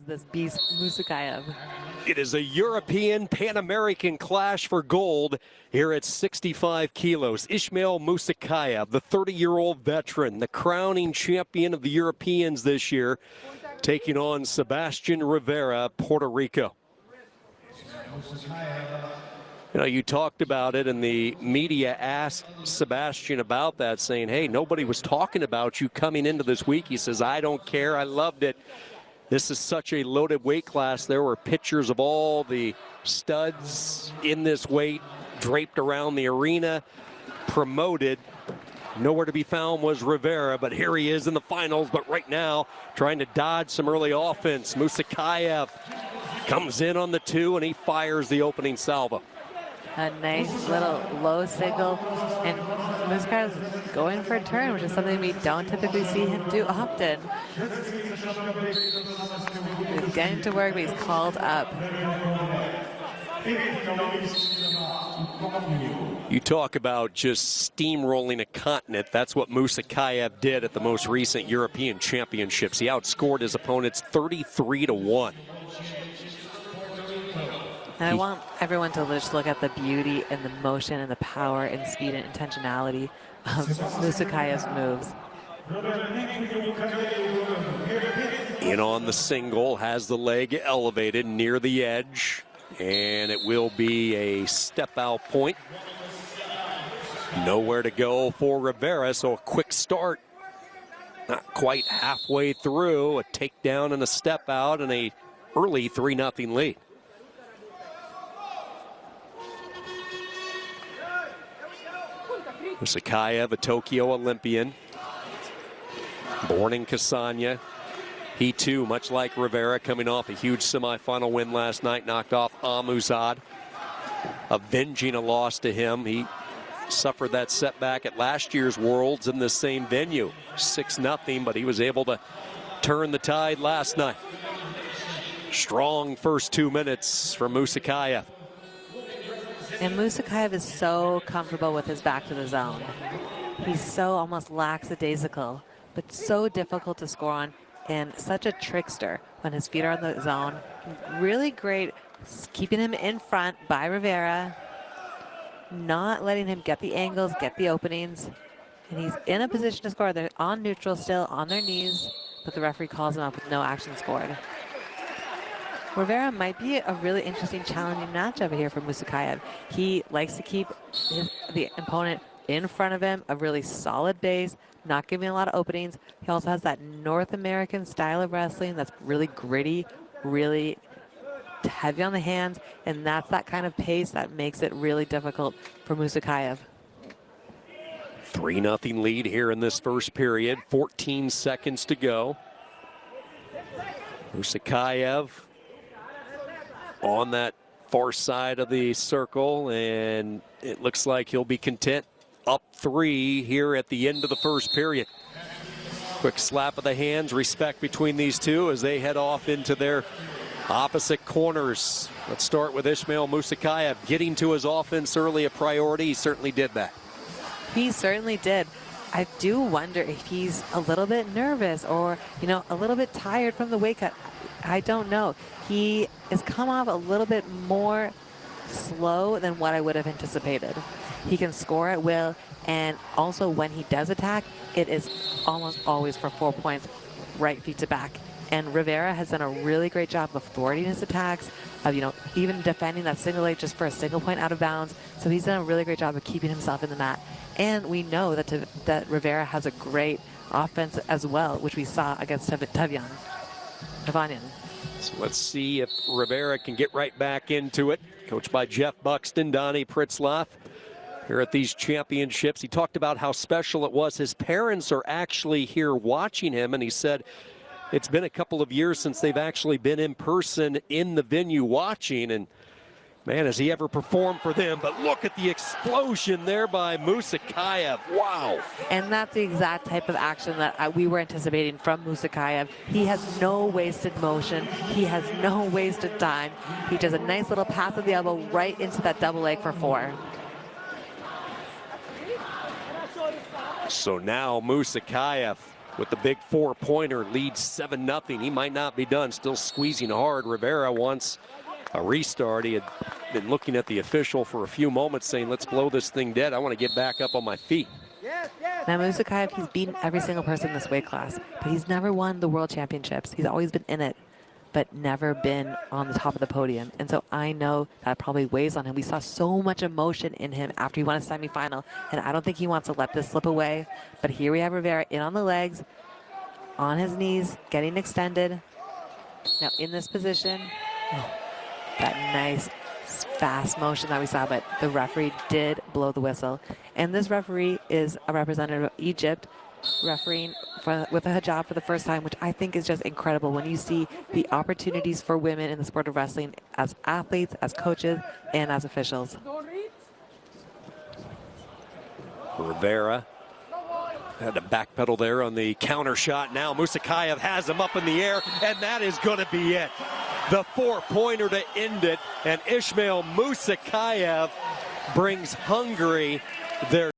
this beast, musukaevi. It is a European Pan American clash for gold here at 65 kilos. Ismail Musukaevi, the 30-year-old veteran, the crowning champion of the Europeans this year, taking on Sebastian Rivera, Puerto Rico. You know, you talked about it, and the media asked Sebastian about that, saying, hey, nobody was talking about you coming into this week. He says, I don't care. I loved it. This is such a loaded weight class. There were pictures of all the studs in this weight draped around the arena, promoted. Nowhere to be found was Rivera, but here he is in the finals. But right now, trying to dodge some early offense. Musukaevi comes in on the 2, and he fires the opening salvo. A nice little low single, and Musukaevi's going for a turn, which is something we don't typically see him do often. He's getting to work, but he's called up. You talk about just steamrolling a continent. That's what Musukaevi did at the most recent European Championships. He outscored his opponents 33-1. And I want everyone to just look at the beauty and the motion and the power and speed and intentionality of Musukaevi's moves. In on the single, has the leg elevated near the edge, and it will be a step out point. Nowhere to go for Rivera, so a quick start. Not quite halfway through, a takedown and a step out, and a early 3-0 lead. Musukaevi, a Tokyo Olympian, born in Kasanya. He too, much like Rivera, coming off a huge semifinal win last night, knocked off Amuzad, avenging a loss to him. He suffered that setback at last year's Worlds in the same venue, 6-0, but he was able to turn the tide last night. Strong first 2 minutes from Musukaevi. And Musukaevi is so comfortable with his back to the zone. He's so almost lackadaisical, but so difficult to score on, and such a trickster when his feet are on the zone. Really great keeping him in front by Rivera, not letting him get the angles, get the openings. And he's in a position to score. They're on neutral still, on their knees, but the referee calls him up with no action scored. Rivera might be a really interesting, challenging matchup here for Musukaevi. He likes to keep the opponent in front of him, a really solid base, not giving a lot of openings. He also has that North American style of wrestling that's really gritty, really heavy on the hands, and that's that kind of pace that makes it really difficult for Musukaevi. 3-0 lead here in this first period, 14 seconds to go. Musukaevi on that far side of the circle, and it looks like he'll be content up 3 here at the end of the first period. Quick slap of the hands, respect between these two as they head off into their opposite corners. Let's start with Ismail Musukaevi. Getting to his offense early a priority. He certainly did that. He certainly did. I do wonder if he's a little bit nervous or, you know, a little bit tired from the weight cut. I don't know. He has come off a little bit more slow than what I would have anticipated. He can score at will, and also when he does attack, it is almost always for 4 points, right feet to back. And Rivera has done a really great job of thwarting his attacks, of, you know, even defending that single leg just for a single point out of bounds. So he's done a really great job of keeping himself in the mat. And we know that Rivera has a great offense as well, which we saw against Tevyan. So let's see if Rivera can get right back into it. Coached by Jeff Buxton, Donnie Pritzlaff here at these championships. He talked about how special it was. His parents are actually here watching him, and he said it's been a couple of years since they've actually been in person in the venue watching, and man, has he ever performed for them. But look at the explosion there by Musukaevi. Wow. And that's the exact type of action that we were anticipating from Musukaevi. He has no wasted motion. He has no wasted time. He does a nice little pass of the elbow right into that double leg for 4. So now Musukaevi with the big 4-pointer, leads 7-0. He might not be done, still squeezing hard. Rivera wants a restart. He had been looking at the official for a few moments saying, let's blow this thing dead. I want to get back up on my feet. Now, musukaevi, he's beaten every single person in this weight class, but he's never won the world championships. He's always been in it, but never been on the top of the podium. And so I know that probably weighs on him. We saw so much emotion in him after he won a semifinal, and I don't think he wants to let this slip away. But here we have Rivera in on the legs, on his knees, getting extended. Now in this position, that nice fast motion that we saw, but the referee did blow the whistle. And this referee is a representative of Egypt, refereeing with a hijab for the first time, which I think is just incredible when you see the opportunities for women in the sport of wrestling as athletes, as coaches, and as officials. Rivera had to backpedal there on the counter shot. Now musukaevi has him up in the air, and that is going to be it. The 4-pointer to end it, and Ismail Musukaevi brings Hungary their